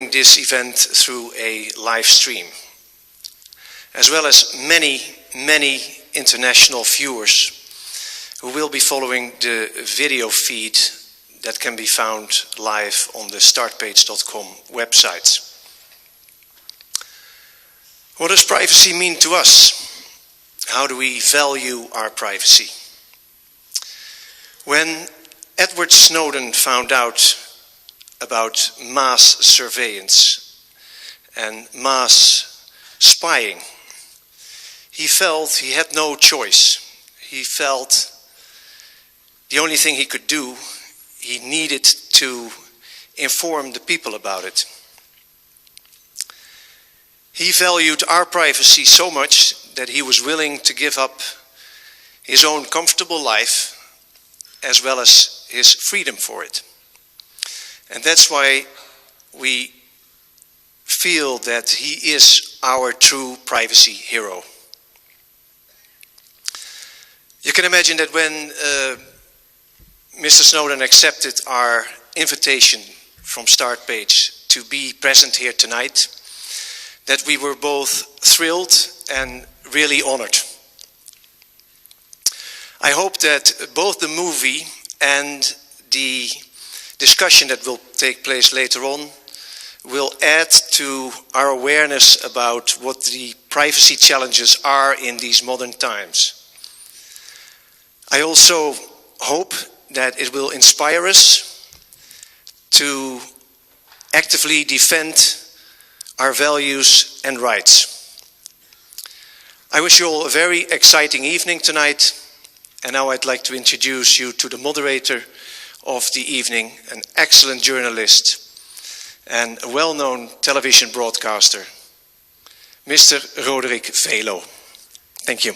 following this event through a live stream, as well as many international viewers who will be following the video feed that can be found live on the startpage.com website. What does privacy mean to us? How do we value our privacy? When Edward Snowden found out about mass surveillance and mass spying, he felt he had no choice. He felt the only thing he could do, he needed to inform the people about it. He valued our privacy so much that he was willing to give up his own comfortable life as well as his freedom for it. And that's why we feel that he is our true privacy hero. You can imagine that when Mr. Snowden accepted our invitation from Startpage to be present here tonight, that we were both thrilled and really honored. I hope that both the movie and the discussion that will take place later on will add to our awareness about what the privacy challenges are in these modern times. I also hope that it will inspire us to actively defend our values and rights. I wish you all a very exciting evening tonight, and now I'd like to introduce you to the moderator of the evening, an excellent journalist and a well-known television broadcaster, Mr. Roderick Velo. Thank you.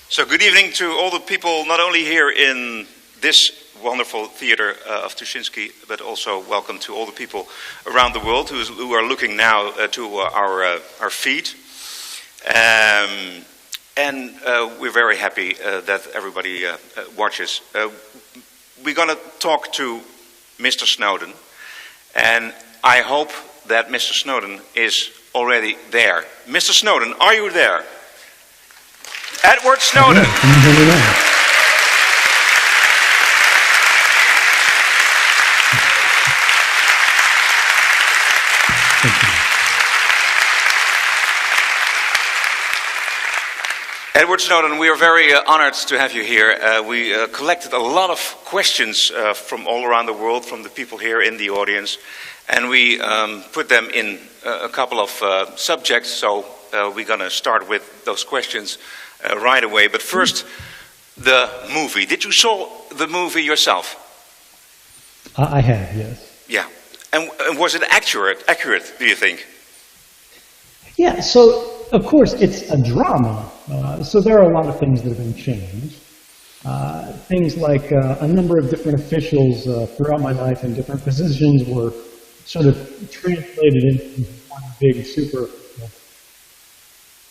So good evening to all the people, not only here in this wonderful theater of Tuschinski, but also welcome to all the people around the world who are looking now to our feed. And we're very happy that everybody watches. We're going to talk to Mr. Snowden, and I hope that Mr. Snowden is already there. Mr. Snowden, are you there? Edward Snowden. Can you hear me now? Edward Snowden, we are very honored to have you here. We collected a lot of questions from all around the world, from the people here in the audience, and we put them in a couple of subjects, so we're going to start with those questions right away. But first, the movie. Did you saw the movie yourself? I have, yes. Yeah. And was it accurate, do you think? Yeah, so of course it's a drama, so there are a lot of things that have been changed. Things like a number of different officials throughout my life in different positions were sort of translated into one big super.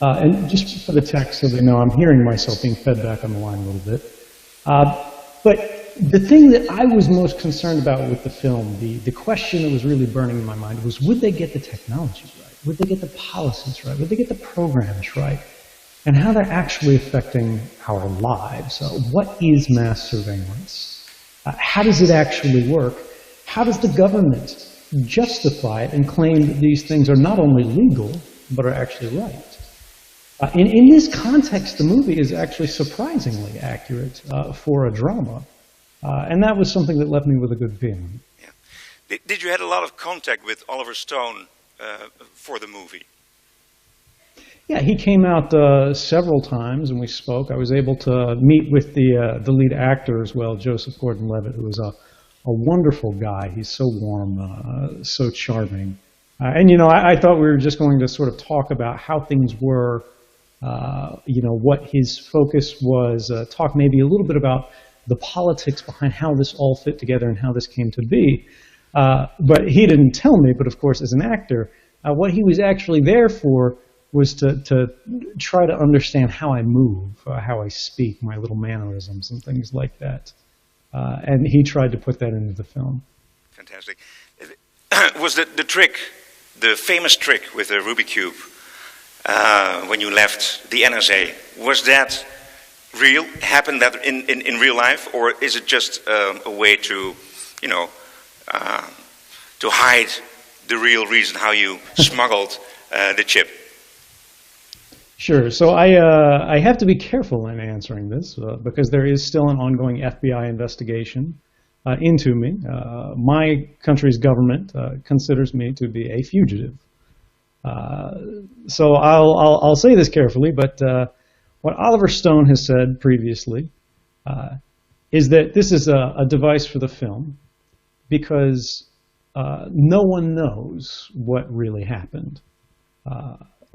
And just for the text, so they know, I'm hearing myself being fed back on the line a little bit. But the thing that I was most concerned about with the film, the question that was really burning in my mind was, would they get the technology right? Would they get the policies right? Would they get the programs right? And how they're actually affecting our lives. What is mass surveillance? How does it actually work? How does the government justify it and claim that these things are not only legal, but are actually right? In this context, the movie is actually surprisingly accurate for a drama. And that was something that left me with a good feeling. Yeah. Did you have a lot of contact with Oliver Stone for the movie? Yeah, he came out several times and we spoke. I was able to meet with the lead actor as well, Joseph Gordon-Levitt, who is a wonderful guy. He's so warm, so charming. And, you know, I thought we were just going to sort of talk about how things were, you know, what his focus was, talk maybe a little bit about the politics behind how this all fit together and how this came to be. But he didn't tell me, but of course, as an actor, what he was actually there for was to try to understand how I move, how I speak, my little mannerisms and things like that. And he tried to put that into the film. Fantastic. Was the trick, the famous trick with the Rubik's Cube, when you left the NSA, was that real? Happened that in real life, or is it just a way to, you know, to hide the real reason how you smuggled the chip? Sure. So I have to be careful in answering this because there is still an ongoing FBI investigation into me. My country's government considers me to be a fugitive. So I'll say this carefully, but what Oliver Stone has said previously is that this is a device for the film because no one knows what really happened.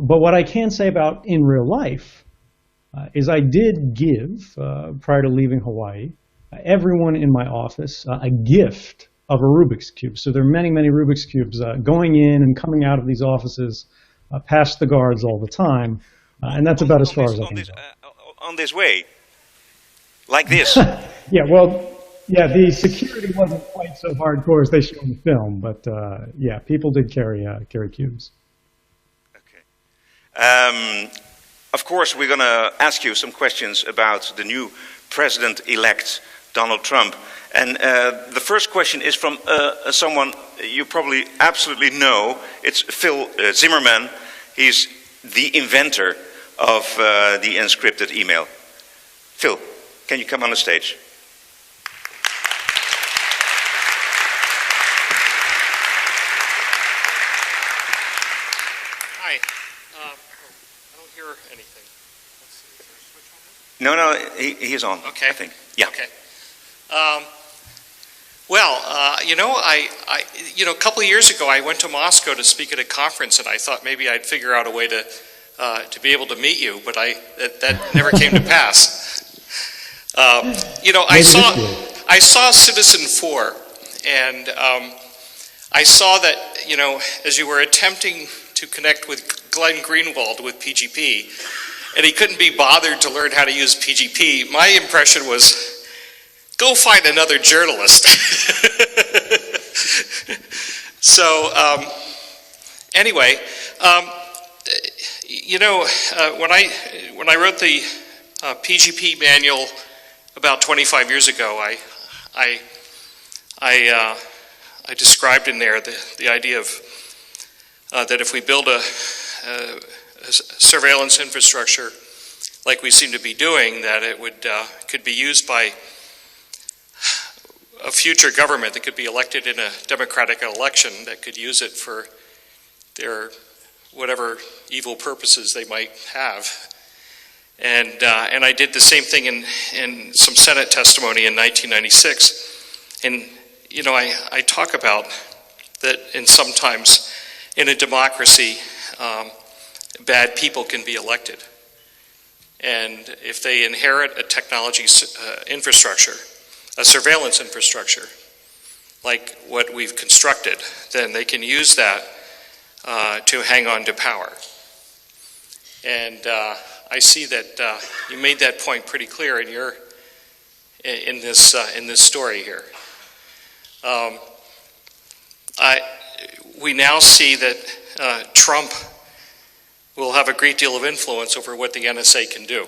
But what I can say about in real life is I did give, prior to leaving Hawaii, everyone in my office a gift of a Rubik's Cube. So there are many, many Rubik's Cubes going in and coming out of these offices past the guards all the time. And that's about as far as I can go. On this way, like this. Yeah, well, yeah, the security wasn't quite so hardcore as they show in the film, but yeah, people did carry cubes. Okay. Of course, we're going to ask you some questions about the new president-elect, Donald Trump. And the first question is from someone you probably absolutely know. It's Phil Zimmerman. He's the inventor of the encrypted email. Phil, can you come on the stage? Hi. I don't hear anything. Let's see. Is there a switch on this? No, he is on. Okay. I think. Yeah. Okay. You know, a couple of years ago, I went to Moscow to speak at a conference, and I thought maybe I'd figure out a way to be able to meet you, but that never came to pass. You know, I saw Citizen 4, and I saw that, you know, as you were attempting to connect with Glenn Greenwald with PGP, and he couldn't be bothered to learn how to use PGP, my impression was, go find another journalist. So, anyway, you know, when I wrote the PGP manual about 25 years ago, I described in there the idea of that if we build a surveillance infrastructure like we seem to be doing, that it could be used by a future government that could be elected in a democratic election that could use it for their whatever evil purposes they might have. And I did the same thing in some Senate testimony in 1996. And, you know, I talk about that sometimes in a democracy, bad people can be elected. And if they inherit a technology infrastructure, a surveillance infrastructure, like what we've constructed, then they can use that to hang on to power. And I see that you made that point pretty clear in this story here. We now see that Trump will have a great deal of influence over what the NSA can do.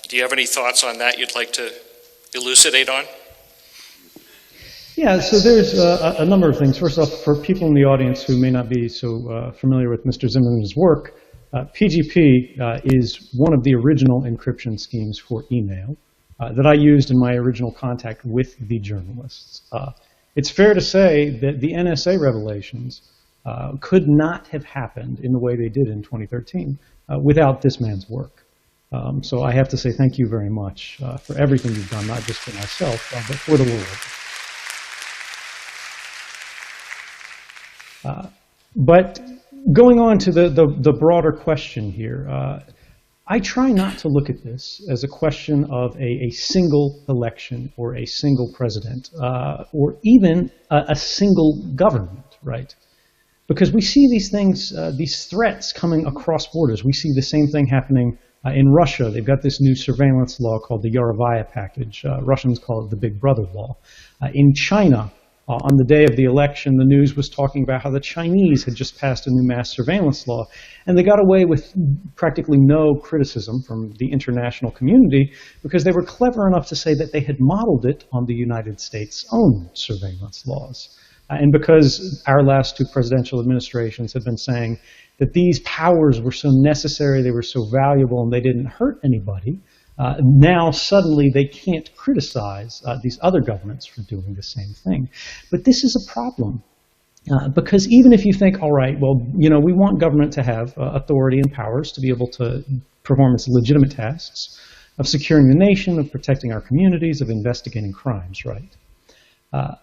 Do you have any thoughts on that you'd like to elucidate on? Yeah, so there's a number of things. First off, for people in the audience who may not be so familiar with Mr. Zimmerman's work, PGP is one of the original encryption schemes for email that I used in my original contact with the journalists. It's fair to say that the NSA revelations could not have happened in the way they did in 2013 without this man's work. So I have to say thank you very much for everything you've done, not just for myself, but for the world. But going on to the broader question here, I try not to look at this as a question of a single election or a single president or even a single government, right? Because we see these things, these threats coming across borders. We see the same thing happening in Russia. They've got this new surveillance law called the Yarovaya package. Russians call it the Big Brother law. In China, on the day of the election, the news was talking about how the Chinese had just passed a new mass surveillance law, and they got away with practically no criticism from the international community because they were clever enough to say that they had modeled it on the United States' own surveillance laws. And because our last two presidential administrations had been saying that these powers were so necessary, they were so valuable, and they didn't hurt anybody, now suddenly they can't criticize these other governments for doing the same thing. But this is a problem. Because even if you think, all right, well, you know, we want government to have authority and powers to be able to perform its legitimate tasks of securing the nation, of protecting our communities, of investigating crimes, right?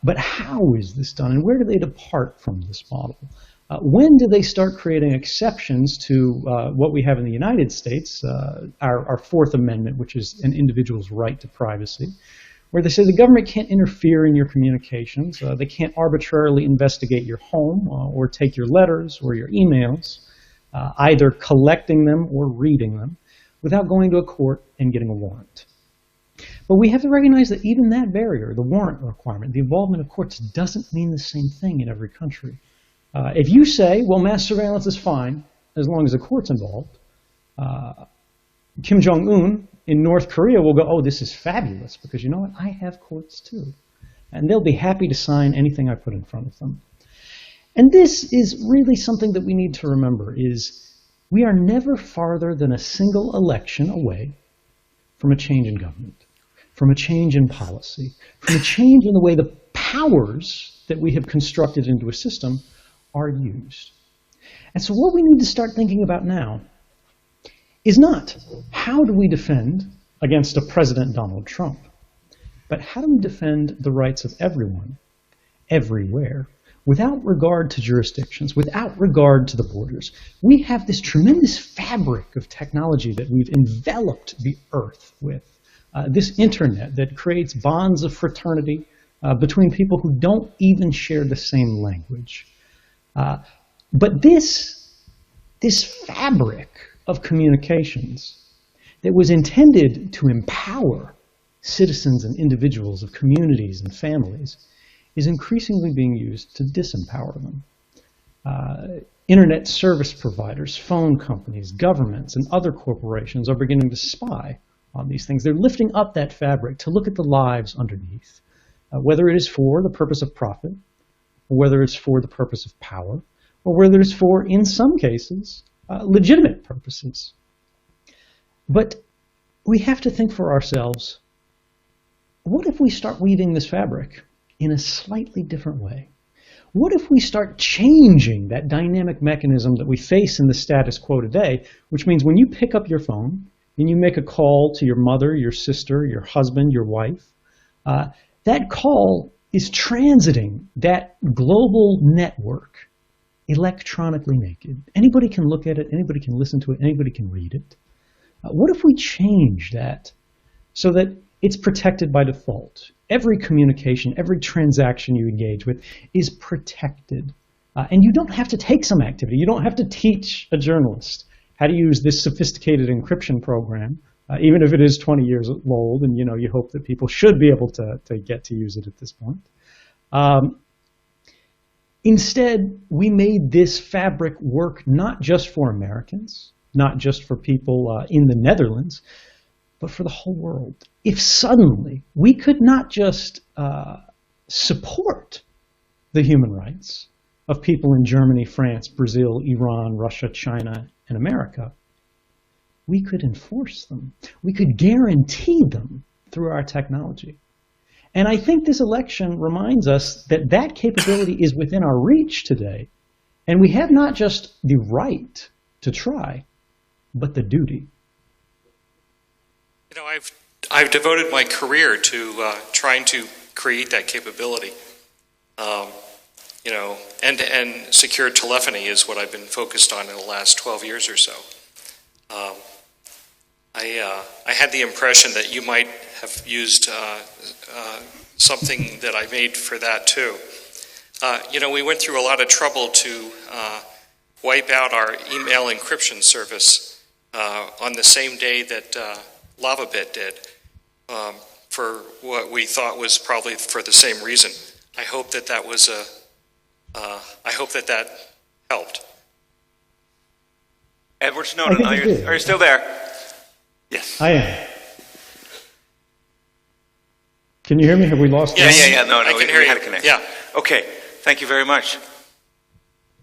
But how is this done, and where do they depart from this model? When do they start creating exceptions to what we have in the United States, our Fourth Amendment, which is an individual's right to privacy, where they say the government can't interfere in your communications, they can't arbitrarily investigate your home or take your letters or your emails, either collecting them or reading them, without going to a court and getting a warrant. But we have to recognize that even that barrier, the warrant requirement, the involvement of courts, doesn't mean the same thing in every country. If you say, well, mass surveillance is fine as long as the court's involved, Kim Jong-un in North Korea will go, oh, this is fabulous, because you know what? I have courts too. And they'll be happy to sign anything I put in front of them. And this is really something that we need to remember, is we are never farther than a single election away from a change in government, from a change in policy, from a change in the way the powers that we have constructed into a system are used. And so what we need to start thinking about now is not how do we defend against a President Donald Trump, but how do we defend the rights of everyone, everywhere, without regard to jurisdictions, without regard to the borders. We have this tremendous fabric of technology that we've enveloped the earth with. This internet that creates bonds of fraternity between people who don't even share the same language. But this fabric of communications that was intended to empower citizens and individuals of communities and families is increasingly being used to disempower them. Internet service providers, phone companies, governments, and other corporations are beginning to spy on these things. They're lifting up that fabric to look at the lives underneath, whether it is for the purpose of profit, or whether it's for the purpose of power, or whether it's for, in some cases, legitimate purposes. But we have to think for ourselves, what if we start weaving this fabric in a slightly different way? What if we start changing that dynamic mechanism that we face in the status quo today, which means when you pick up your phone and you make a call to your mother, your sister, your husband, your wife, that call is transiting that global network electronically naked. Anybody can look at it, anybody can listen to it, anybody can read it. What if we change that so that it's protected by default? Every communication, every transaction you engage with is protected. And you don't have to take some activity. You don't have to teach a journalist how to use this sophisticated encryption program, even if it is 20 years old, and you hope that people should be able to get to use it at this point. Instead, we made this fabric work not just for Americans, not just for people in the Netherlands, but for the whole world. If suddenly we could not just support the human rights of people in Germany, France, Brazil, Iran, Russia, China, and America, we could enforce them. We could guarantee them through our technology. And I think this election reminds us that that capability is within our reach today. And we have not just the right to try, but the duty. You know, I've devoted my career to trying to create that capability. End-to-end secure telephony is what I've been focused on in the last 12 years or so. I had the impression that you might have used something that I made for that too. we went through a lot of trouble to wipe out our email encryption service on the same day that LavaBit did, for what we thought was probably for the same reason. I hope that that was I hope that that helped. Edward Snowden, are you still there? Yes. I am. Can you hear me? Have we lost? Yes. Yeah. No, I can hear we you. had a connection. Yeah. Okay. Thank you very much,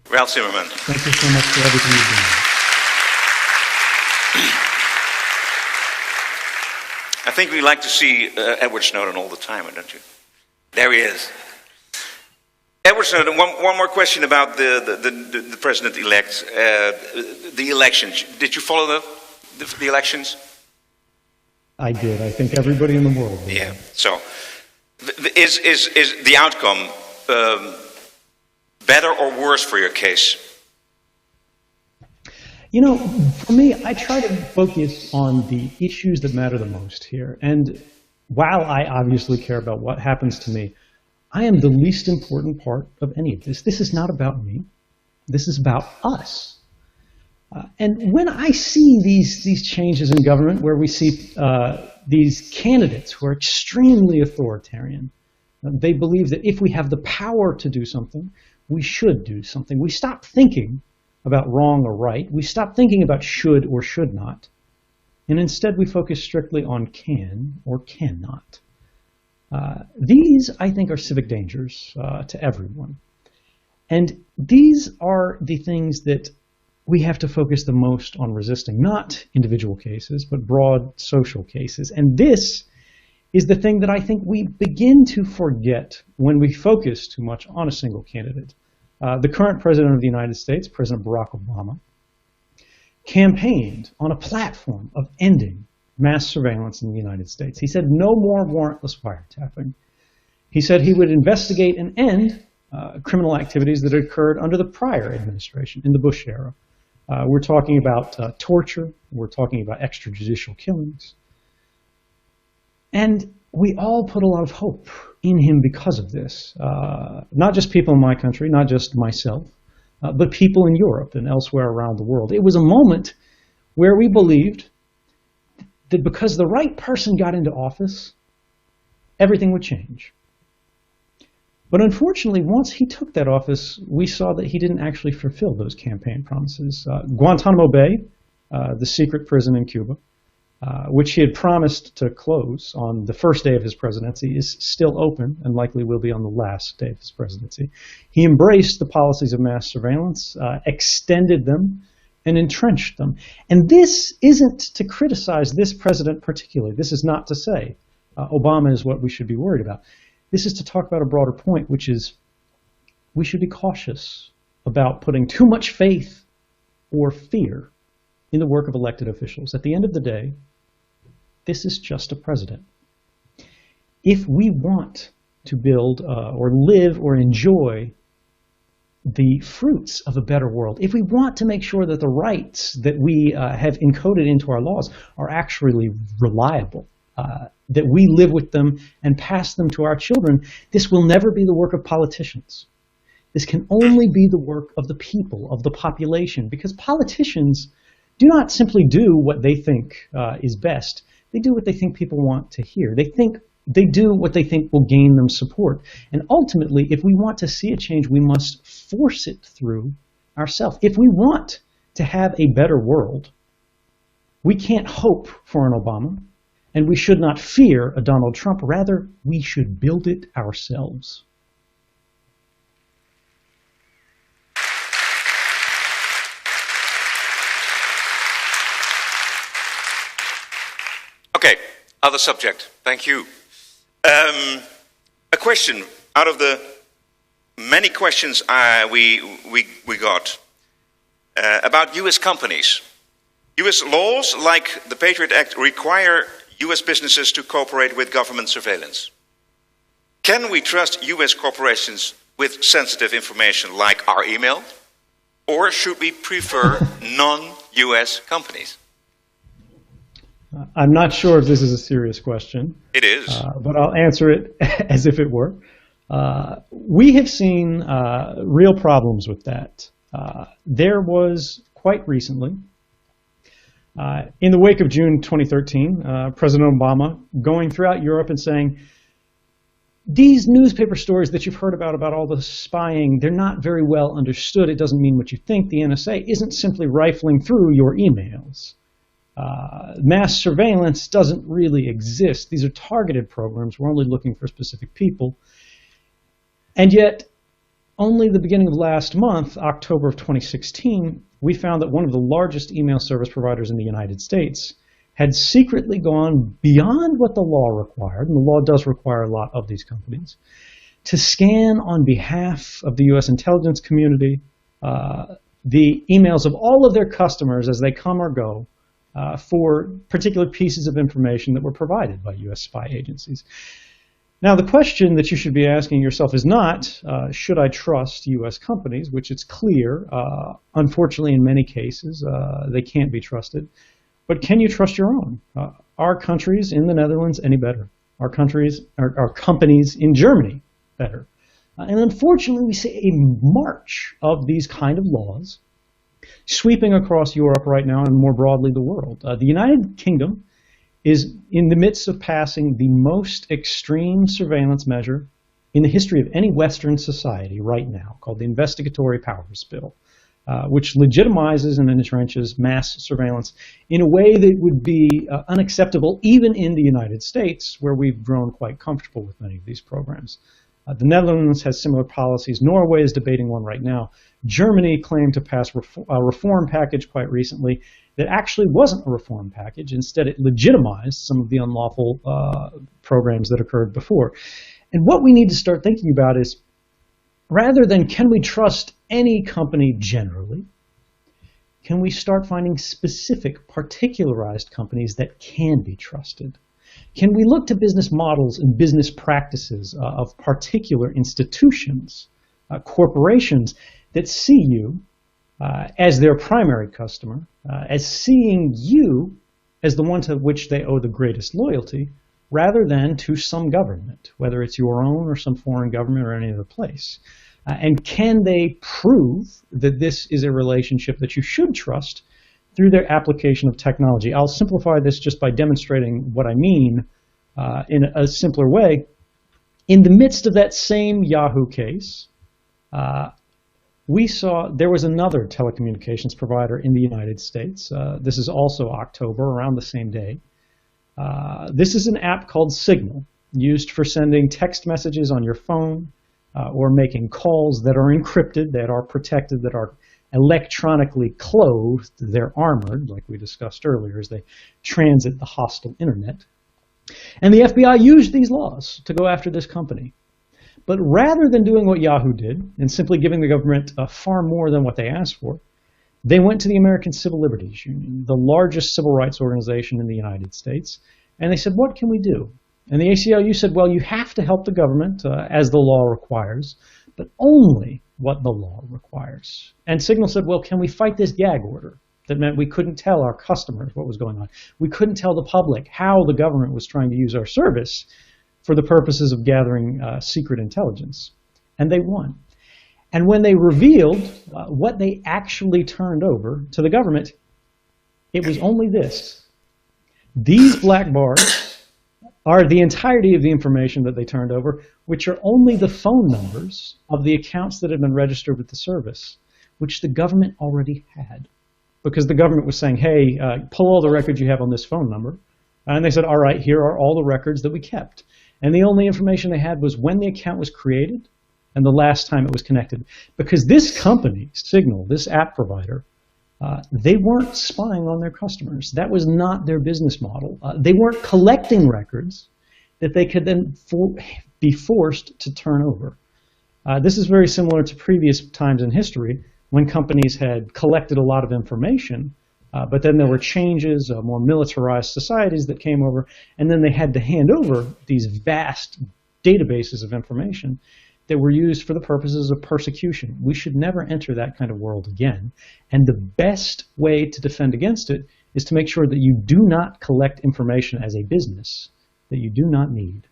Ralph Zimmerman. Thank you so much for everything you've done. I think we like to see Edward Snowden all the time, don't you? There he is. Edward Snowden, one more question about the president-elect, the elections. Did you follow the elections? I did. I think everybody in the world did. Yeah. So, is the outcome better or worse for your case? You know, for me, I try to focus on the issues that matter the most here. And while I obviously care about what happens to me, I am the least important part of any of this. This is not about me. This is about us. And when I see these changes in government, where we see these candidates who are extremely authoritarian, they believe that if we have the power to do something, we should do something. We stop thinking about wrong or right. We stop thinking about should or should not. And instead we focus strictly on can or cannot. These, I think, are civic dangers to everyone. And these are the things that we have to focus the most on resisting, not individual cases, but broad social cases. And this is the thing that I think we begin to forget when we focus too much on a single candidate. The current president of the United States, President Barack Obama, campaigned on a platform of ending mass surveillance in the United States. He said no more warrantless wiretapping. He said he would investigate and end criminal activities that occurred under the prior administration, in the Bush era. We're talking about torture. We're talking about extrajudicial killings. And we all put a lot of hope in him because of this. Not just people in my country, not just myself, but people in Europe and elsewhere around the world. It was a moment where we believed that because the right person got into office, everything would change. But unfortunately, once he took that office, we saw that he didn't actually fulfill those campaign promises. Guantanamo Bay, the secret prison in Cuba, which he had promised to close on the first day of his presidency, is still open and likely will be on the last day of his presidency. He embraced the policies of mass surveillance, extended them, and entrenched them. And this isn't to criticize this president particularly. This is not to say Obama is what we should be worried about. This is to talk about a broader point, which is we should be cautious about putting too much faith or fear in the work of elected officials. At the end of the day, this is just a president. If we want to build or live or enjoy the fruits of a better world, if we want to make sure that the rights that we have encoded into our laws are actually reliable, that we live with them and pass them to our children, this will never be the work of politicians. This can only be the work of the people, of the population, because politicians do not simply do what they think is best. They do what they think people want to hear. They do what they think will gain them support. And ultimately, if we want to see a change, we must force it through ourselves. If we want to have a better world, we can't hope for an Obama, and we should not fear a Donald Trump. Rather, we should build it ourselves. Okay, other subject. Thank you. A question out of the many questions we got about U.S. companies. U.S. laws, like the Patriot Act, require U.S. businesses to cooperate with government surveillance. Can we trust U.S. corporations with sensitive information like our email? Or should we prefer non-U.S. companies? I'm not sure if this is a serious question. It is. But I'll answer it as if it were. We have seen real problems with that. There was quite recently, in the wake of June 2013, President Obama going throughout Europe and saying, these newspaper stories that you've heard about all the spying, they're not very well understood. It doesn't mean what you think. The NSA isn't simply rifling through your emails. Mass surveillance doesn't really exist. These are targeted programs. We're only looking for specific people. And yet, only the beginning of last month, October of 2016, we found that one of the largest email service providers in the United States had secretly gone beyond what the law required, and the law does require a lot of these companies, to scan on behalf of the U.S. intelligence community the emails of all of their customers as they come or go for particular pieces of information that were provided by U.S. spy agencies. Now, the question that you should be asking yourself is not, should I trust U.S. companies, which it's clear, unfortunately in many cases, they can't be trusted. But can you trust your own? Are countries in the Netherlands any better? Are companies in Germany better? And unfortunately, we see a march of these kind of laws sweeping across Europe right now and more broadly the world. The United Kingdom is in the midst of passing the most extreme surveillance measure in the history of any Western society right now, called the Investigatory Powers Bill, which legitimizes and entrenches mass surveillance in a way that would be unacceptable even in the United States, where we've grown quite comfortable with many of these programs. The Netherlands has similar policies. Norway is debating one right now. Germany claimed to pass a reform package quite recently that actually wasn't a reform package. Instead, it legitimized some of the unlawful programs that occurred before. And what we need to start thinking about is, rather than can we trust any company generally, can we start finding specific, particularized companies that can be trusted? Can we look to business models and business practices of particular institutions, corporations that see you as their primary customer, as seeing you as the one to which they owe the greatest loyalty, rather than to some government, whether it's your own or some foreign government or any other place? And can they prove that this is a relationship that you should trust through their application of technology? I'll simplify this just by demonstrating what I mean in a simpler way. In the midst of that same Yahoo case, we saw there was another telecommunications provider in the United States. This is also October, around the same day. This is an app called Signal, used for sending text messages on your phone or making calls that are encrypted, that are protected, that are electronically clothed. They're armored, like we discussed earlier, as they transit the hostile internet. And the FBI used these laws to go after this company. But rather than doing what Yahoo did and simply giving the government far more than what they asked for, they went to the American Civil Liberties Union, the largest civil rights organization in the United States, and they said, what can we do? And the ACLU said, well, you have to help the government as the law requires, but only what the law requires. And Signal said, well, can we fight this gag order? That meant we couldn't tell our customers what was going on. We couldn't tell the public how the government was trying to use our service for the purposes of gathering secret intelligence. And they won. And when they revealed what they actually turned over to the government, it was only this. These black bars are the entirety of the information that they turned over, which are only the phone numbers of the accounts that had been registered with the service, which the government already had. Because the government was saying, hey, pull all the records you have on this phone number. And they said, all right, here are all the records that we kept. And the only information they had was when the account was created and the last time it was connected. Because this company, Signal, this app provider, they weren't spying on their customers. That was not their business model. They weren't collecting records that they could then be forced to turn over. This is very similar to previous times in history when companies had collected a lot of information, but then there were changes, more militarized societies that came over, and then they had to hand over these vast databases of information that were used for the purposes of persecution. We should never enter that kind of world again. And the best way to defend against it is to make sure that you do not collect information as a business that you do not need.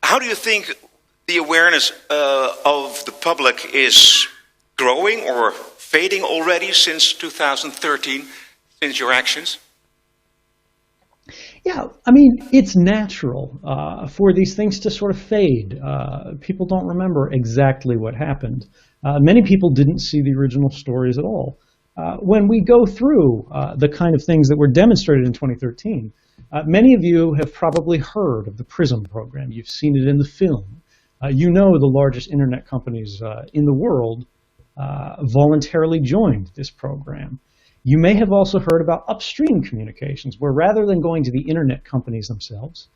how do you think the awareness of the public is growing or fading already since 2013, since your actions? Yeah, I mean, it's natural for these things to sort of fade. People don't remember exactly what happened. Many people didn't see the original stories at all. When we go through the kind of things that were demonstrated in 2013, many of you have probably heard of the PRISM program. You've seen it in the film. You know the largest internet companies in the world voluntarily joined this program. You may have also heard about upstream communications, where rather than going to the internet companies themselves,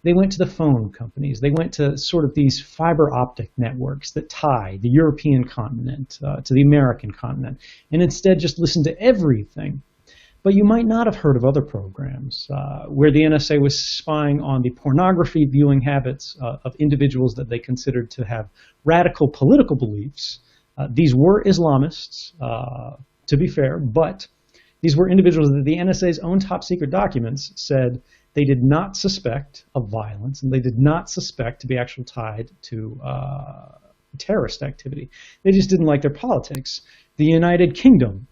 they went to the phone companies. They went to sort of these fiber optic networks that tie the European continent to the American continent, and instead just listened to everything. But you might not have heard of other programs where the NSA was spying on the pornography viewing habits of individuals that they considered to have radical political beliefs. These were Islamists, to be fair, but these were individuals that the NSA's own top secret documents said they did not suspect of violence, and they did not suspect to be actually tied to terrorist activity. They just didn't like their politics. The United Kingdom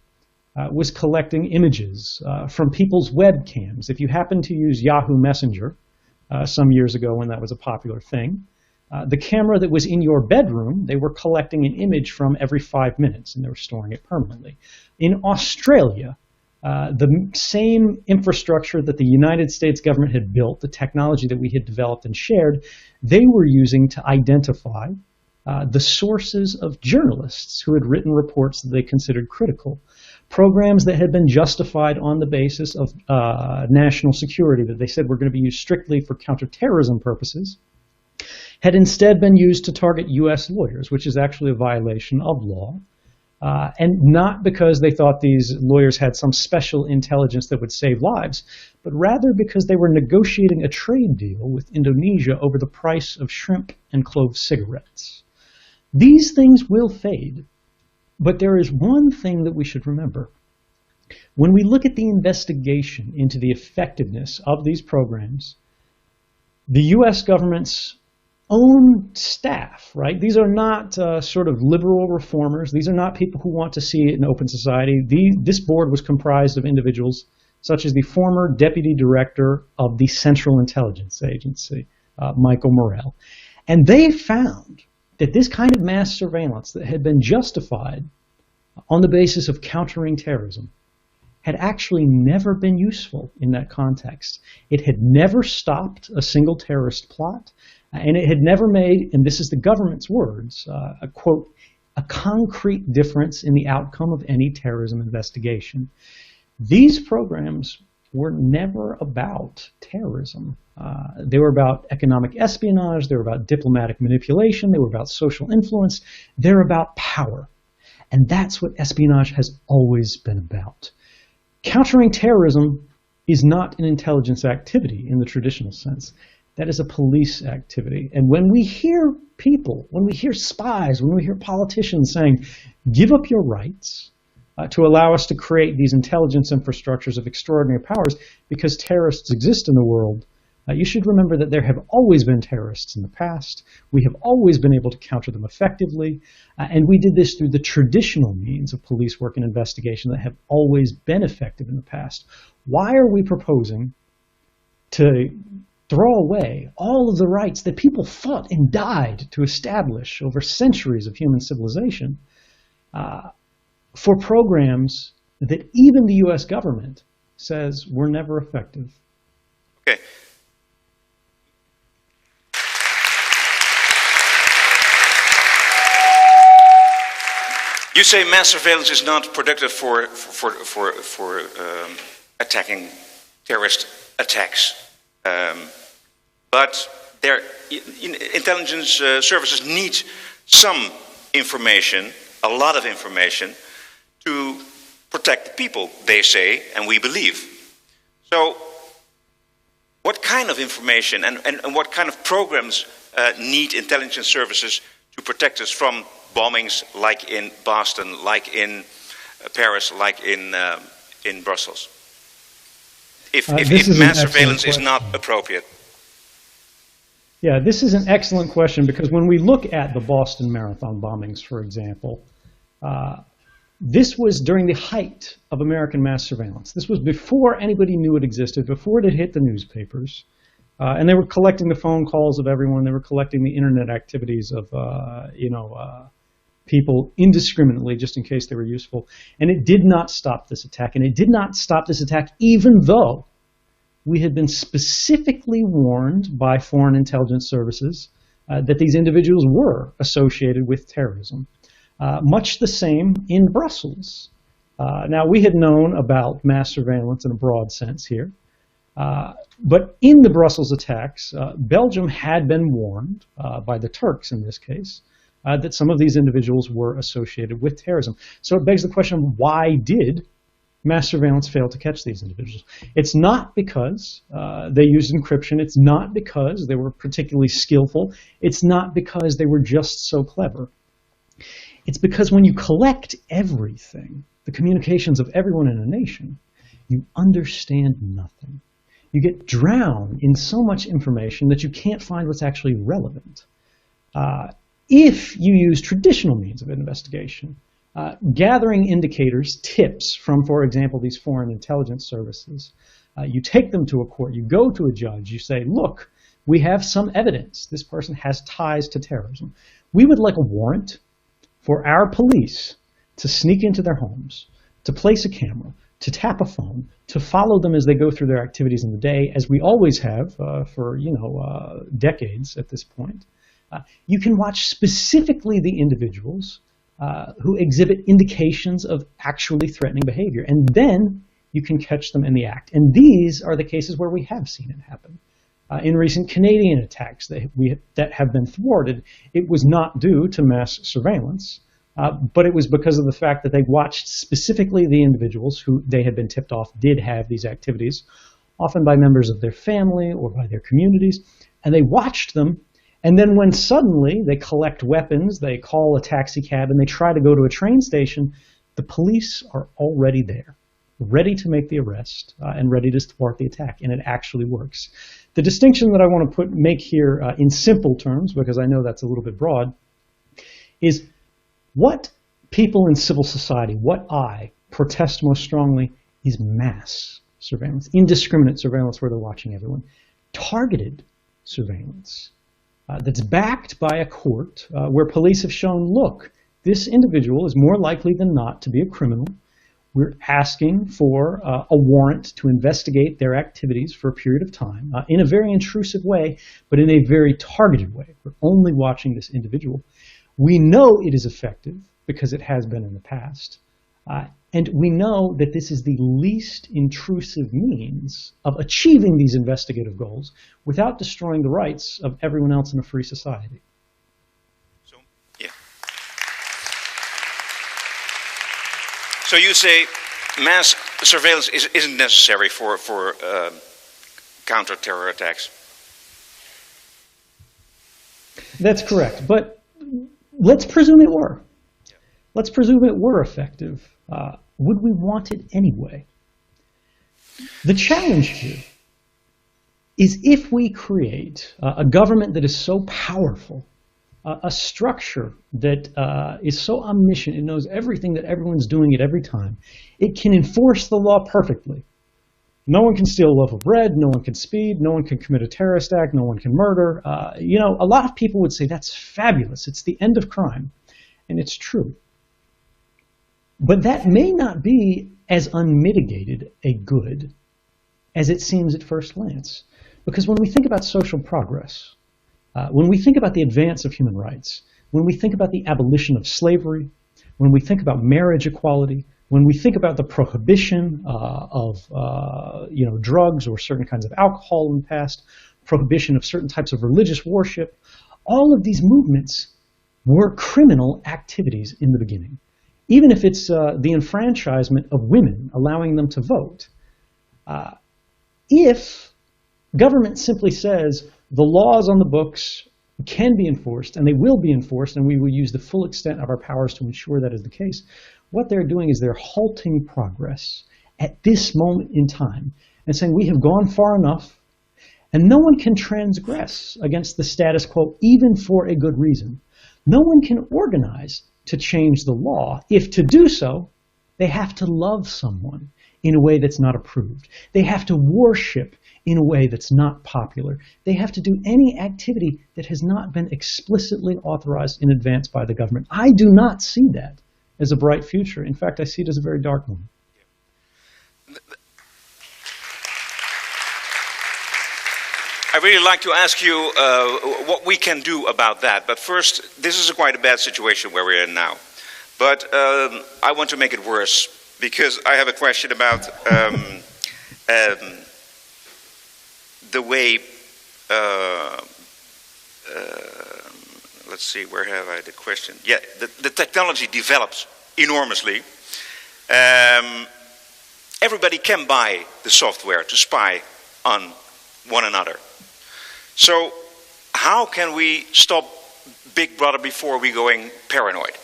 was collecting images from people's webcams. If you happened to use Yahoo Messenger some years ago when that was a popular thing, the camera that was in your bedroom, they were collecting an image from every 5 minutes, and they were storing it permanently. In Australia, the same infrastructure that the United States government had built, the technology that we had developed and shared, they were using to identify the sources of journalists who had written reports that they considered critical. Programs that had been justified on the basis of national security, that they said were going to be used strictly for counterterrorism purposes, had instead been used to target U.S. lawyers, which is actually a violation of law. And not because they thought these lawyers had some special intelligence that would save lives, but rather because they were negotiating a trade deal with Indonesia over the price of shrimp and clove cigarettes. These things will fade, but there is one thing that we should remember. When we look at the investigation into the effectiveness of these programs, the U.S. government's own staff, right? These are not sort of liberal reformers. These are not people who want to see an open society. This board was comprised of individuals such as the former deputy director of the Central Intelligence Agency, Michael Morrell. And they found that this kind of mass surveillance that had been justified on the basis of countering terrorism had actually never been useful in that context. It had never stopped a single terrorist plot. And it had never made, and this is the government's words, a quote, a concrete difference in the outcome of any terrorism investigation. These programs were never about terrorism. They were about economic espionage, they were about diplomatic manipulation, they were about social influence, they're about power. And that's what espionage has always been about. Countering terrorism is not an intelligence activity in the traditional sense. That is a police activity. And when we hear people, when we hear spies, when we hear politicians saying, give up your rights to allow us to create these intelligence infrastructures of extraordinary powers because terrorists exist in the world, you should remember that there have always been terrorists in the past. We have always been able to counter them effectively. And we did this through the traditional means of police work and investigation that have always been effective in the past. Why are we proposing to throw away all of the rights that people fought and died to establish over centuries of human civilization for programs that even the U.S. government says were never effective? Okay. You say mass surveillance is not productive for attacking terrorist attacks. But intelligence services need some information, a lot of information, to protect the people, they say, and we believe. So what kind of information and what kind of programs need intelligence services to protect us from bombings like in Boston, like in Paris, like in Brussels? If mass surveillance is not appropriate. Yeah, this is an excellent question because when we look at the Boston Marathon bombings, for example, this was during the height of American mass surveillance. This was before anybody knew it existed, before it had hit the newspapers. And they were collecting the phone calls of everyone. They were collecting the internet activities of, people indiscriminately, just in case they were useful. And it did not stop this attack. And it did not stop this attack even though we had been specifically warned by foreign intelligence services that these individuals were associated with terrorism. Much the same in Brussels. Now, we had known about mass surveillance in a broad sense here. But in the Brussels attacks, Belgium had been warned, by the Turks in this case, that some of these individuals were associated with terrorism. So it begs the question of why did mass surveillance fail to catch these individuals? It's not because they used encryption. It's not because they were particularly skillful. It's not because they were just so clever. It's because when you collect everything, the communications of everyone in a nation, you understand nothing. You get drowned in so much information that you can't find what's actually relevant. If you use traditional means of investigation, gathering indicators, tips from, for example, these foreign intelligence services, you take them to a court, you go to a judge, you say, look, we have some evidence this person has ties to terrorism. We would like a warrant for our police to sneak into their homes, to place a camera, to tap a phone, to follow them as they go through their activities in the day, as we always have for decades at this point. You can watch specifically the individuals who exhibit indications of actually threatening behavior, and then you can catch them in the act. And these are the cases where we have seen it happen. In recent Canadian attacks that have been thwarted, it was not due to mass surveillance, but it was because of the fact that they watched specifically the individuals who they had been tipped off did have these activities, often by members of their family or by their communities, and they watched them. And then when suddenly they collect weapons, they call a taxi cab, and they try to go to a train station, the police are already there, ready to make the arrest and ready to thwart the attack, and it actually works. The distinction that I want to make here in simple terms, because I know that's a little bit broad, is what people in civil society, what I protest most strongly is mass surveillance, indiscriminate surveillance where they're watching everyone, targeted surveillance. That's backed by a court where police have shown, look, this individual is more likely than not to be a criminal. We're asking for a warrant to investigate their activities for a period of time in a very intrusive way, but in a very targeted way. We're only watching this individual. We know it is effective because it has been in the past. And we know that this is the least intrusive means of achieving these investigative goals without destroying the rights of everyone else in a free society. So, yeah. So you say mass surveillance isn't necessary for counter-terror attacks? That's correct, but let's presume it were. Let's presume it were effective. Would we want it anyway? The challenge here is if we create a government that is so powerful, a structure that is so omniscient, it knows everything that everyone's doing at every time, it can enforce the law perfectly. No one can steal a loaf of bread, no one can speed, no one can commit a terrorist act, no one can murder. A lot of people would say that's fabulous, it's the end of crime, and it's true. But that may not be as unmitigated a good as it seems at first glance. Because when we think about social progress, when we think about the advance of human rights, when we think about the abolition of slavery, when we think about marriage equality, when we think about the prohibition of drugs or certain kinds of alcohol in the past, prohibition of certain types of religious worship, all of these movements were criminal activities in the beginning. Even if it's the enfranchisement of women, allowing them to vote. If government simply says the laws on the books can be enforced, and they will be enforced, and we will use the full extent of our powers to ensure that is the case, what they're doing is they're halting progress at this moment in time and saying we have gone far enough, And no one can transgress against the status quo, even for a good reason. No one can organize to change the law if to do so, they have to love someone in a way that's not approved. They have to worship in a way that's not popular. They have to do any activity that has not been explicitly authorized in advance by the government. I do not see that as a bright future. In fact, I see it as a very dark one. I really like to ask you what we can do about that. But first, this is quite a bad situation where we're in now. But I want to make it worse, because I have a question about the way, let's see, where have I the question? Yeah, the technology develops enormously. Everybody can buy the software to spy on one another. So how can we stop Big Brother before we going paranoid?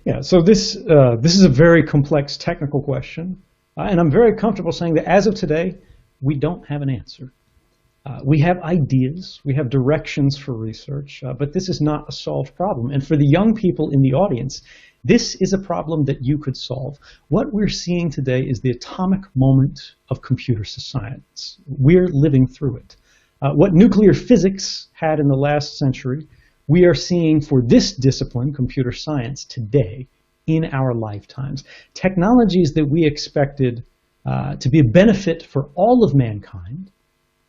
Yeah, so this is a very complex technical question, and I'm very comfortable saying that as of today, we don't have an answer. We have ideas, we have directions for research, but this is not a solved problem. And for the young people in the audience, this is a problem that you could solve. What we're seeing today is the atomic moment of computer science. We're living through it. What nuclear physics had in the last century, we are seeing for this discipline, computer science, today in our lifetimes. Technologies that we expected to be a benefit for all of mankind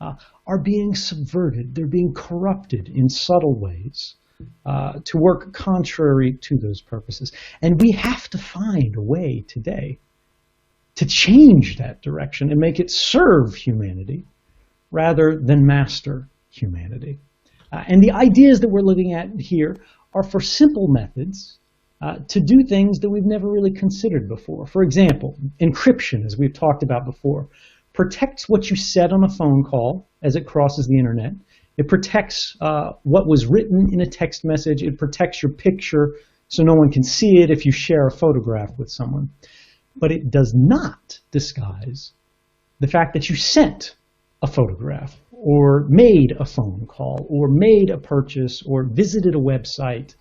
are being subverted. They're being corrupted in subtle ways to work contrary to those purposes. And we have to find a way today to change that direction and make it serve humanity rather than master humanity. And the ideas that we're looking at here are for simple methods to do things that we've never really considered before. For example, encryption, as we've talked about before, protects what you said on a phone call as it crosses the internet. It protects what was written in a text message. It protects your picture so no one can see it if you share a photograph with someone. But it does not disguise the fact that you sent a photograph or made a phone call or made a purchase or visited a website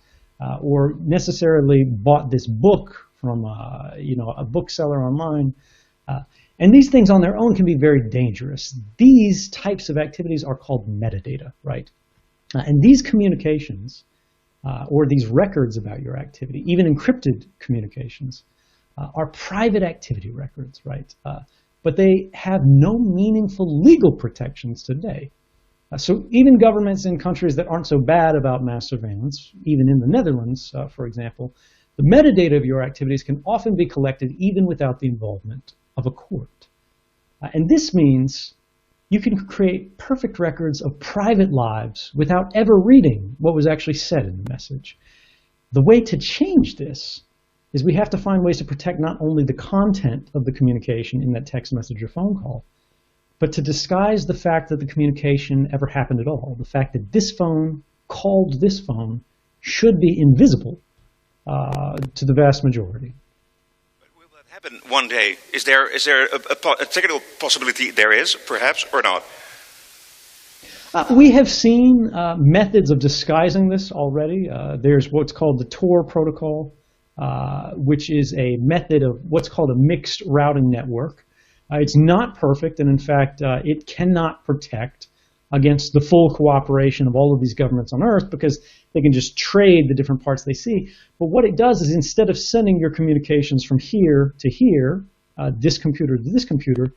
or necessarily bought this book from a bookseller online. And these things on their own can be very dangerous. These types of activities are called metadata, right? And these communications, or these records about your activity, even encrypted communications, are private activity records, right? But they have no meaningful legal protections today. So even governments in countries that aren't so bad about mass surveillance, even in the Netherlands, for example, the metadata of your activities can often be collected even without the involvement of a court. And this means you can create perfect records of private lives without ever reading what was actually said in the message. The way to change this is we have to find ways to protect not only the content of the communication in that text message or phone call, but to disguise the fact that the communication ever happened at all. The fact that this phone called this phone should be invisible to the vast majority. Happen one day? Is there a technical possibility there is, perhaps, or not? We have seen methods of disguising this already. There's what's called the Tor protocol, which is a method of what's called a mixed routing network. It's not perfect, and in fact, it cannot protect against the full cooperation of all of these governments on Earth because they can just trade the different parts they see. But what it does is instead of sending your communications from here to here, this computer to this computer,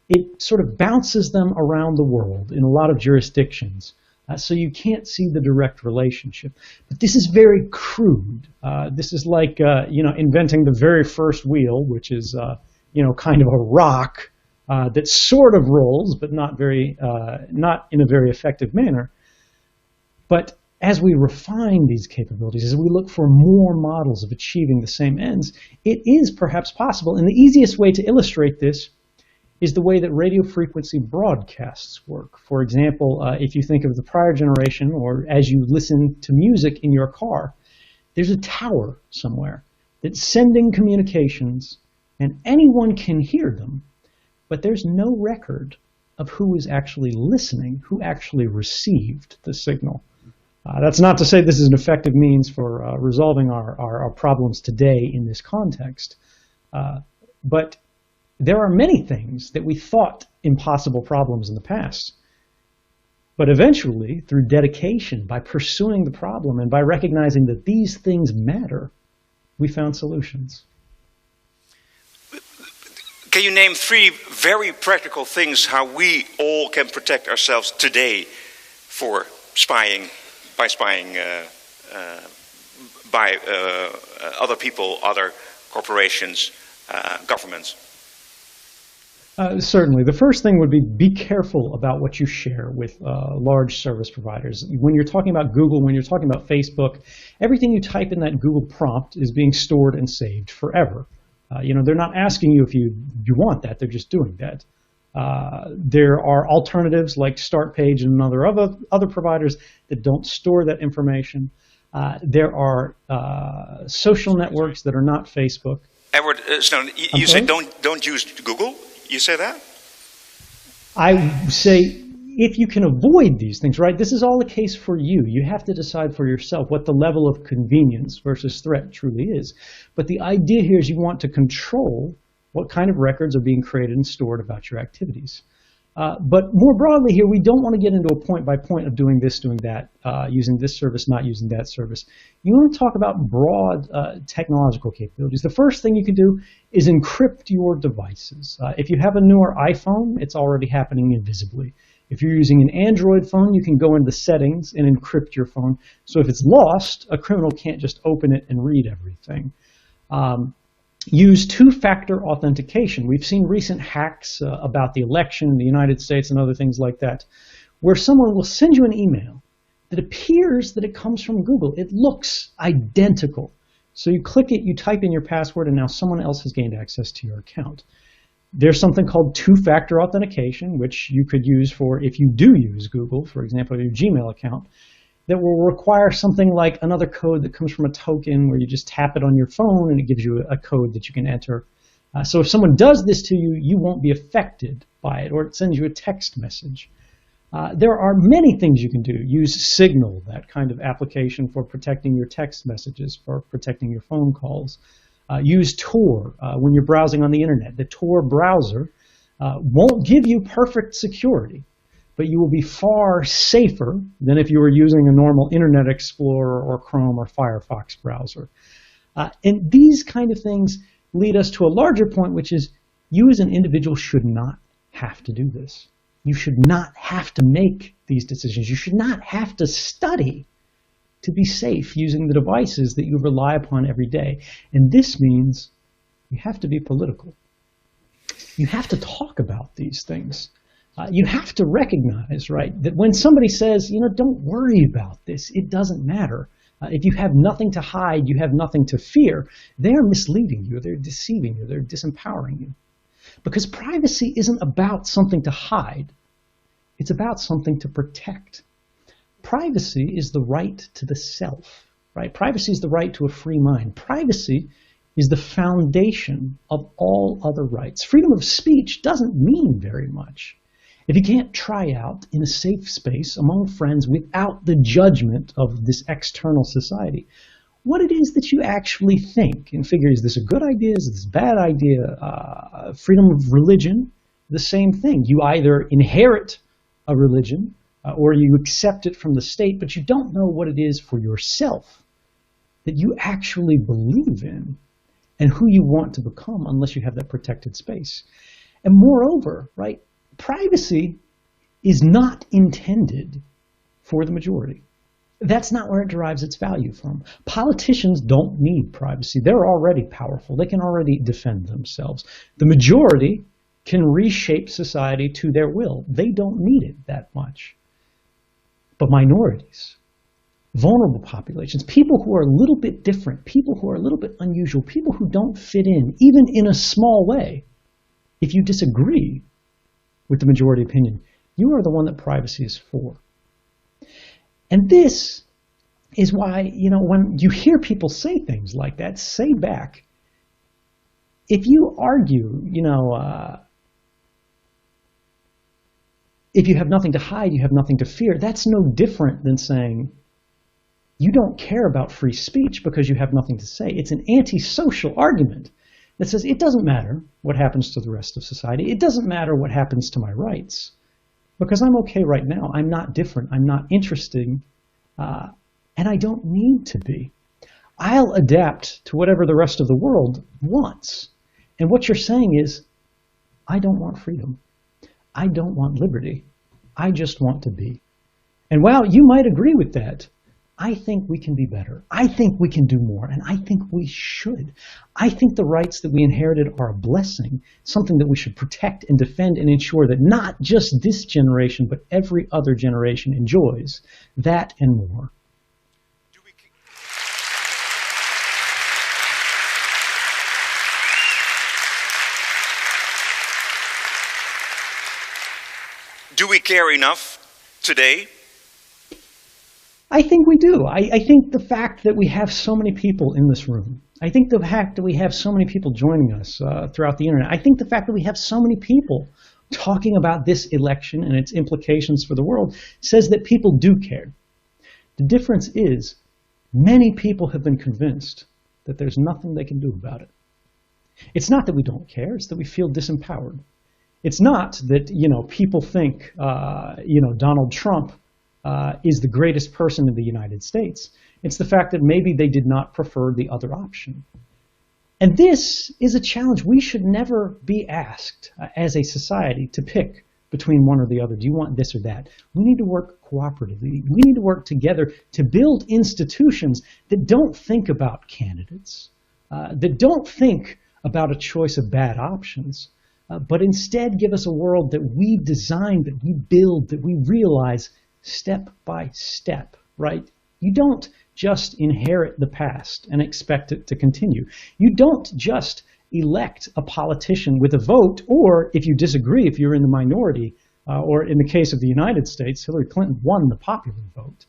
it sort of bounces them around the world in a lot of jurisdictions. So you can't see the direct relationship. But this is very crude. This is like inventing the very first wheel, which is kind of a rock that sort of rolls, but not in a very effective manner. But as we refine these capabilities, as we look for more models of achieving the same ends, it is perhaps possible. And the easiest way to illustrate this is the way that radio frequency broadcasts work. For example, if you think of the prior generation, or as you listen to music in your car, there's a tower somewhere that's sending communications, and anyone can hear them, but there's no record of who is actually listening, who actually received the signal. That's not to say this is an effective means for resolving our problems today in this context, but there are many things that we thought impossible problems in the past. But eventually, through dedication, by pursuing the problem, and by recognizing that these things matter, we found solutions. Can you name 3 very practical things how we all can protect ourselves today for spying, by other people, other corporations, governments? Certainly. The first thing would be careful about what you share with large service providers. When you're talking about Google, when you're talking about Facebook, everything you type in that Google prompt is being stored and saved forever. They're not asking you if you want that, they're just doing that. There are alternatives like StartPage and other providers that don't store that information. There are social networks that are not Facebook. Edward Snowden, you say don't use Google? You say that? I say if you can avoid these things, right? This is all a case for you. You have to decide for yourself what the level of convenience versus threat truly is. But the idea here is you want to control what kind of records are being created and stored about your activities. But more broadly here, we don't want to get into a point-by-point of doing this, doing that, using this service, not using that service. You want to talk about broad technological capabilities. The first thing you can do is encrypt your devices. If you have a newer iPhone, it's already happening invisibly. If you're using an Android phone, you can go into the settings and encrypt your phone. So if it's lost, a criminal can't just open it and read everything. Use two-factor authentication. We've seen recent hacks about the election in the United States and other things like that, where someone will send you an email that appears that it comes from Google. It looks identical. So you click it, you type in your password, and now someone else has gained access to your account. There's something called two-factor authentication, which you could use for if you do use Google, for example, your Gmail account, that will require something like another code that comes from a token where you just tap it on your phone and it gives you a code that you can enter. So if someone does this to you, you won't be affected by it, or it sends you a text message. There are many things you can do. Use Signal, that kind of application for protecting your text messages, for protecting your phone calls. Use Tor when you're browsing on the internet. The Tor browser won't give you perfect security, but you will be far safer than if you were using a normal Internet Explorer or Chrome or Firefox browser. And these kind of things lead us to a larger point, which is you as an individual should not have to do this. You should not have to make these decisions. You should not have to study to be safe using the devices that you rely upon every day. And this means you have to be political. You have to talk about these things. You have to recognize, right, that when somebody says, don't worry about this, it doesn't matter. If you have nothing to hide, you have nothing to fear, they're misleading you, they're deceiving you, they're disempowering you. Because privacy isn't about something to hide, it's about something to protect. Privacy is the right to the self, right? Privacy is the right to a free mind. Privacy is the foundation of all other rights. Freedom of speech doesn't mean very much if you can't try out in a safe space among friends without the judgment of this external society what it is that you actually think and figure, is this a good idea, is this a bad idea? Freedom of religion, the same thing. You either inherit a religion or you accept it from the state, but you don't know what it is for yourself that you actually believe in and who you want to become unless you have that protected space. And moreover, right, privacy is not intended for the majority. That's not where it derives its value from. Politicians don't need privacy. They're already powerful. They can already defend themselves. The majority can reshape society to their will. They don't need it that much. But minorities, vulnerable populations, people who are a little bit different, people who are a little bit unusual, people who don't fit in, even in a small way, if you disagree with the majority opinion, you are the one that privacy is for. And this is why, when you hear people say things like that, say back, if you argue, if you have nothing to hide, you have nothing to fear. That's no different than saying you don't care about free speech because you have nothing to say. It's an antisocial argument that says it doesn't matter what happens to the rest of society. It doesn't matter what happens to my rights because I'm okay right now. I'm not different. I'm not interesting, and I don't need to be. I'll adapt to whatever the rest of the world wants. And what you're saying is, I don't want freedom. I don't want liberty. I just want to be. And while you might agree with that, I think we can be better. I think we can do more, and I think we should. I think the rights that we inherited are a blessing, something that we should protect and defend and ensure that not just this generation, but every other generation enjoys. That and more. Do we care enough today? I think we do. I think the fact that we have so many people in this room, I think the fact that we have so many people joining us throughout the internet, I think the fact that we have so many people talking about this election and its implications for the world says that people do care. The difference is many people have been convinced that there's nothing they can do about it. It's not that we don't care, it's that we feel disempowered. It's not that, people think, Donald Trump is the greatest person in the United States. It's the fact that maybe they did not prefer the other option. And this is a challenge. We should never be asked as a society to pick between one or the other. Do you want this or that? We need to work cooperatively. We need to work together to build institutions that don't think about candidates, that don't think about a choice of bad options, but instead give us a world that we design, that we build, that we realize step by step, right? You don't just inherit the past and expect it to continue. You don't just elect a politician with a vote, or if you disagree, if you're in the minority, or in the case of the United States, Hillary Clinton won the popular vote,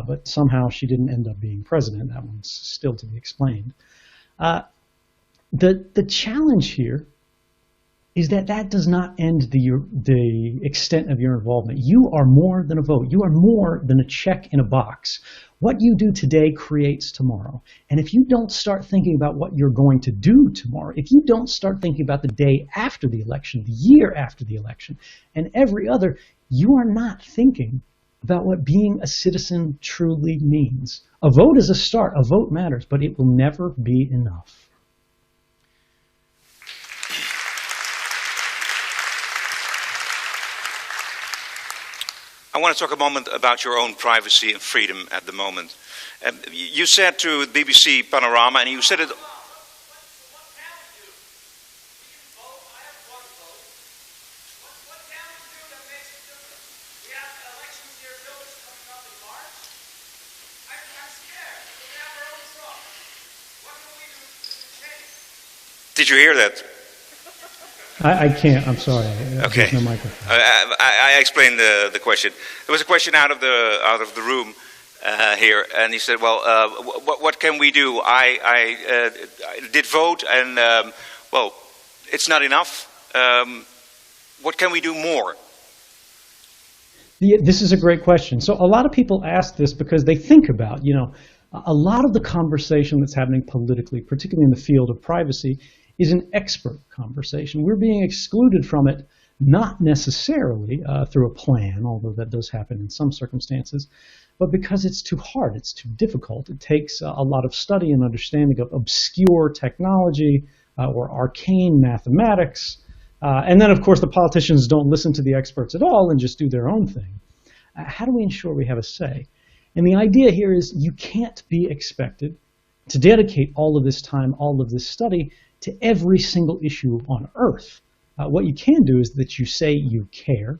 but somehow she didn't end up being president. That one's still to be explained. The challenge here is that does not end the extent of your involvement. You are more than a vote. You are more than a check in a box. What you do today creates tomorrow. And if you don't start thinking about what you're going to do tomorrow, if you don't start thinking about the day after the election, the year after the election, and every other, you are not thinking about what being a citizen truly means. A vote is a start. A vote matters, but it will never be enough. I want to talk a moment about your own privacy and freedom at the moment. You said to BBC Panorama, and you said it... Did you hear that? I can't. I'm sorry. Okay. There's no microphone. I explained the question. There was a question out of the room here, and he said, "Well, what can we do? I did vote, and well, it's not enough. What can we do more?" This is a great question. So a lot of people ask this because they think about, a lot of the conversation that's happening politically, particularly in the field of privacy, is an expert conversation. We're being excluded from it, not necessarily through a plan, although that does happen in some circumstances, but because it's too hard, it's too difficult. It takes a lot of study and understanding of obscure technology or arcane mathematics. And then, of course, the politicians don't listen to the experts at all and just do their own thing. How do we ensure we have a say? And the idea here is you can't be expected to dedicate all of this time, all of this study, to every single issue on Earth. What you can do is that you say you care.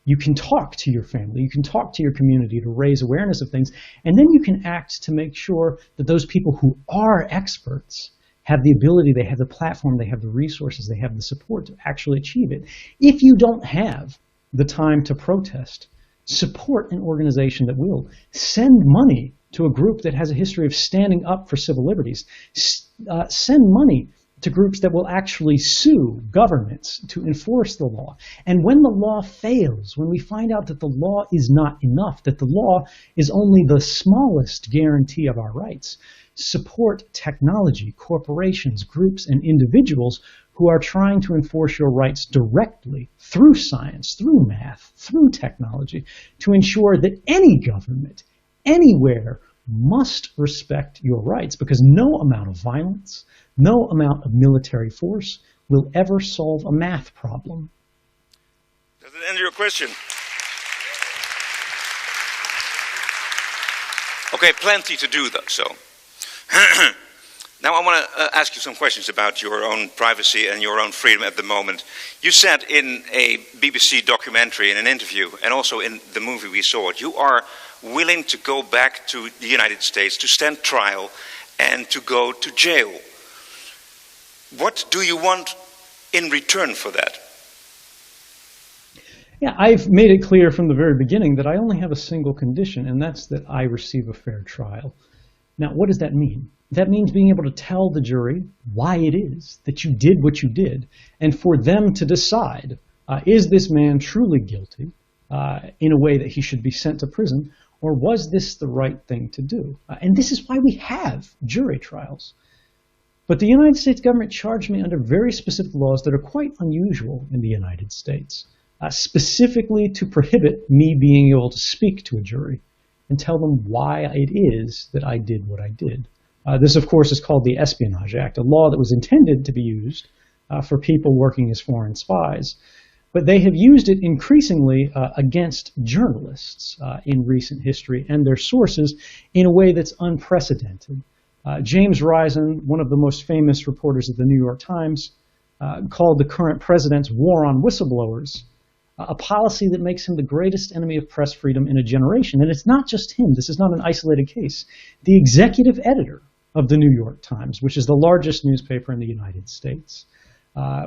You can talk to your family. You can talk to your community to raise awareness of things. And then you can act to make sure that those people who are experts have the ability, they have the platform, they have the resources, they have the support to actually achieve it. If you don't have the time to protest, support an organization that will. Send money to a group that has a history of standing up for civil liberties. Send money to groups that will actually sue governments to enforce the law. And when the law fails, when we find out that the law is not enough, that the law is only the smallest guarantee of our rights, support technology, corporations, groups, and individuals who are trying to enforce your rights directly through science, through math, through technology, to ensure that any government, anywhere, must respect your rights, because no amount of violence, no amount of military force will ever solve a math problem. Does it answer your question? Okay, plenty to do though, so. Now I want to ask you some questions about your own privacy and your own freedom at the moment. You said in a BBC documentary, in an interview, and also in the movie we saw, you are willing to go back to the United States to stand trial and to go to jail. What do you want in return for that? Yeah, I've made it clear from the very beginning that I only have a single condition, and that's that I receive a fair trial. Now, what does that mean? That means being able to tell the jury why it is that you did what you did, and for them to decide, is this man truly guilty in a way that he should be sent to prison, or was this the right thing to do? And this is why we have jury trials. But the United States government charged me under very specific laws that are quite unusual in the United States, specifically to prohibit me being able to speak to a jury and tell them why it is that I did what I did. This, of course, is called the Espionage Act, a law that was intended to be used for people working as foreign spies. But they have used it increasingly against journalists in recent history and their sources in a way that's unprecedented. James Risen, one of the most famous reporters of the New York Times, called the current president's war on whistleblowers a policy that makes him the greatest enemy of press freedom in a generation. And it's not just him. This is not an isolated case. The executive editor of the New York Times, which is the largest newspaper in the United States,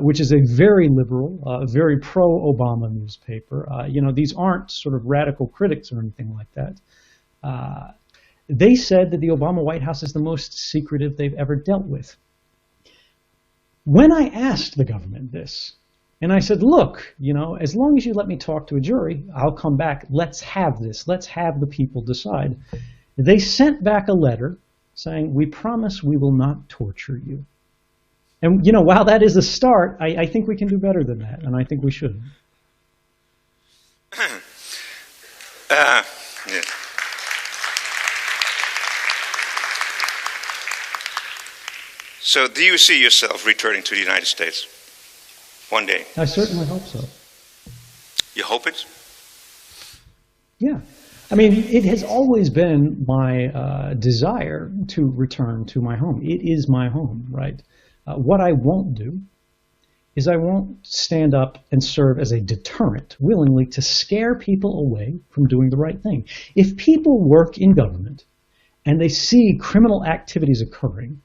which is a very liberal, very pro-Obama newspaper. These aren't sort of radical critics or anything like that. They said that the Obama White House is the most secretive they've ever dealt with. When I asked the government this, and I said, look, as long as you let me talk to a jury, I'll come back. Let's have this. Let's have the people decide. They sent back a letter saying, we promise we will not torture you. And, while that is a start, I think we can do better than that, and I think we should. Yeah. So do you see yourself returning to the United States one day? I certainly hope so. You hope it? Yeah. I mean, it has always been my desire to return to my home. It is my home, right? What I won't do is I won't stand up and serve as a deterrent willingly to scare people away from doing the right thing. If people work in government and they see criminal activities occurring,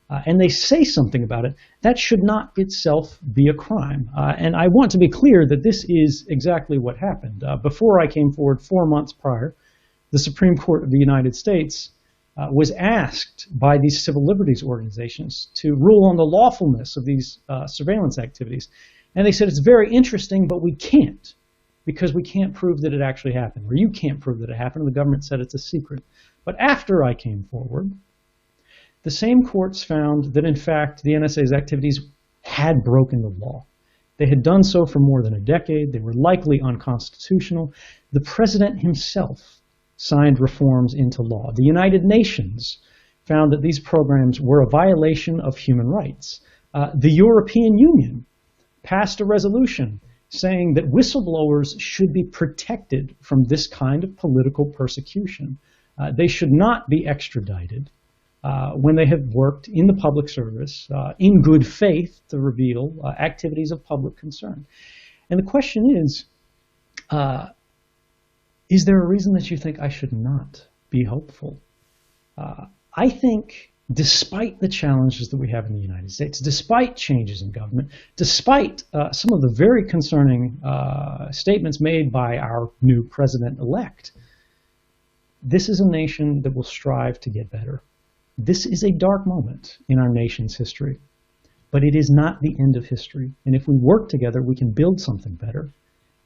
and they say something about it, that should not itself be a crime. And I want to be clear that this is exactly what happened. Before I came forward 4 months prior, the Supreme Court of the United States was asked by these civil liberties organizations to rule on the lawfulness of these surveillance activities. And they said, it's very interesting, but we can't, because we can't prove that it actually happened, or you can't prove that it happened, and the government said it's a secret. But after I came forward, the same courts found that, in fact, the NSA's activities had broken the law. They had done so for more than a decade. They were likely unconstitutional. The president himself signed reforms into law. The United Nations found that these programs were a violation of human rights. The European Union passed a resolution saying that whistleblowers should be protected from this kind of political persecution. They should not be extradited when they have worked in the public service in good faith to reveal activities of public concern. And the question is there a reason that you think I should not be hopeful? I think despite the challenges that we have in the United States, despite changes in government, despite some of the very concerning statements made by our new president-elect, this is a nation that will strive to get better. This is a dark moment in our nation's history. But it is not the end of history. And if we work together, we can build something better.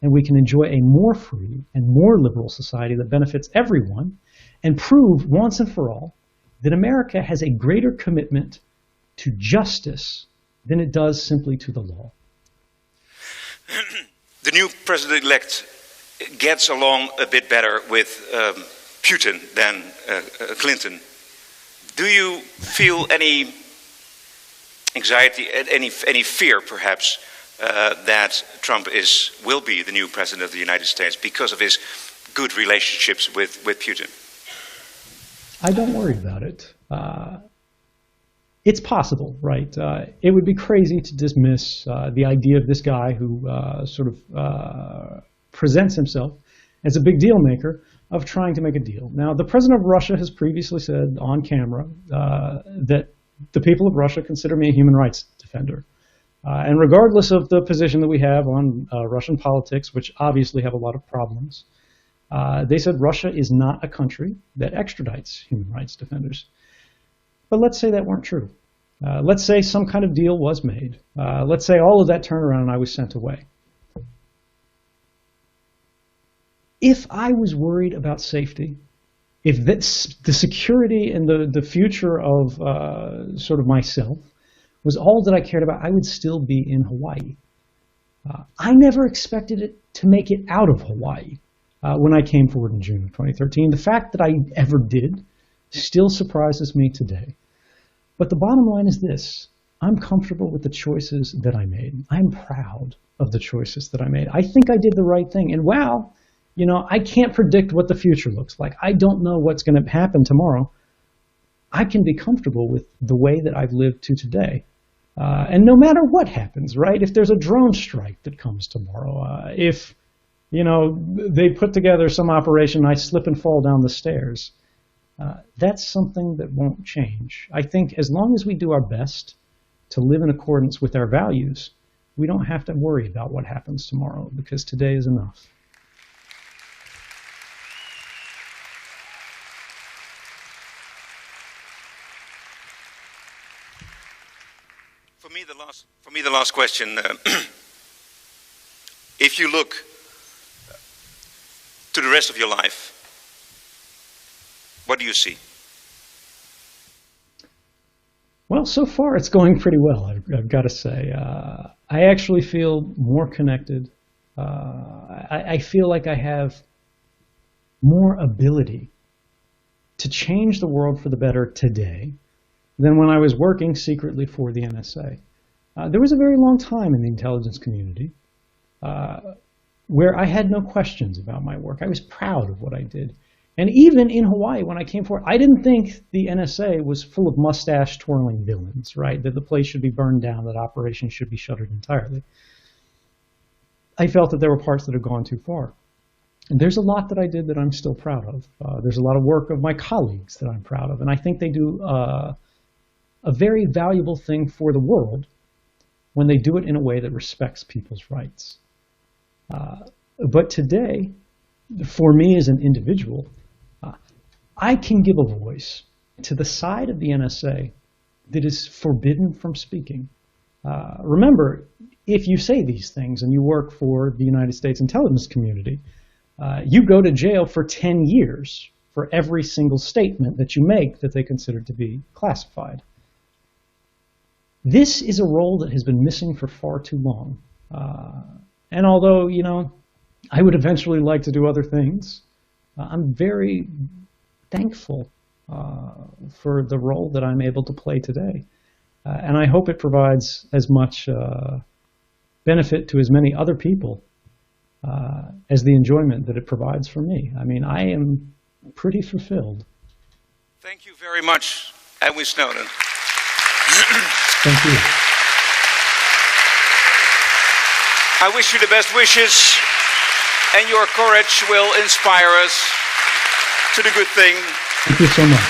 And we can enjoy a more free and more liberal society that benefits everyone and prove once and for all that America has a greater commitment to justice than it does simply to the law. The new president-elect gets along a bit better with Putin than Clinton. Do you feel any anxiety, any fear, perhaps, that Trump will be the new president of the United States because of his good relationships with Putin? I don't worry about it. It's possible, right? It would be crazy to dismiss the idea of this guy who presents himself as a big deal maker of trying to make a deal. Now, the president of Russia has previously said on camera that the people of Russia consider me a human rights defender. And regardless of the position that we have on Russian politics, which obviously have a lot of problems, they said Russia is not a country that extradites human rights defenders. But let's say that weren't true. Let's say some kind of deal was made. Let's say all of that turned around and I was sent away. If I was worried about safety, if the security and the future of sort of myself was all that I cared about, I would still be in Hawaii. I never expected it to make it out of Hawaii when I came forward in June of 2013. The fact that I ever did still surprises me today. But the bottom line is this: I'm comfortable with the choices that I made. I'm proud of the choices that I made. I think I did the right thing. And wow, you know, I can't predict what the future looks like. I don't know what's going to happen tomorrow. I can be comfortable with the way that I've lived to today. And no matter what happens, right? If there's a drone strike that comes tomorrow, if, you know, they put together some operation, I slip and fall down the stairs, that's something that won't change. I think as long as we do our best to live in accordance with our values, we don't have to worry about what happens tomorrow, because today is enough. For me, the last question. If you look to the rest of your life, what do you see? Well, so far it's going pretty well, I've got to say. I actually feel more connected. I feel like I have more ability to change the world for the better today than when I was working secretly for the NSA. There was a very long time in the intelligence community where I had no questions about my work. I was proud of what I did. And even in Hawaii, when I came forward, I didn't think the NSA was full of mustache-twirling villains, right? That the place should be burned down, that operations should be shuttered entirely. I felt that there were parts that had gone too far. And there's a lot that I did that I'm still proud of. There's a lot of work of my colleagues that I'm proud of. And I think they do a very valuable thing for the world when they do it in a way that respects people's rights. But today, for me as an individual, I can give a voice to the side of the NSA that is forbidden from speaking. Remember, if you say these things and you work for the United States intelligence community, you go to jail for 10 years for every single statement that you make that they consider to be classified. This is a role that has been missing for far too long. And although, you know, I would eventually like to do other things, I'm very thankful for the role that I'm able to play today. And I hope it provides as much benefit to as many other people as the enjoyment that it provides for me. I mean, I am pretty fulfilled. Thank you very much, Edwin Snowden. Thank you. I wish you the best wishes, and your courage will inspire us to the good thing. Thank you so much.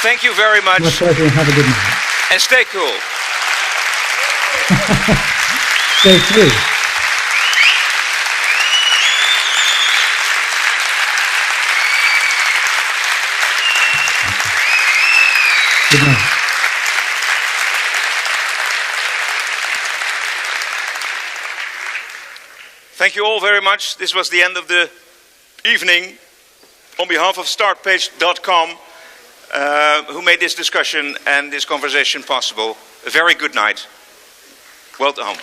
Thank you very much. My pleasure, and have a good night. And stay cool. Stay free. Good night. Thank you all very much. This was the end of the evening. On behalf of startpage.com, who made this discussion and this conversation possible, a very good night. Welcome home.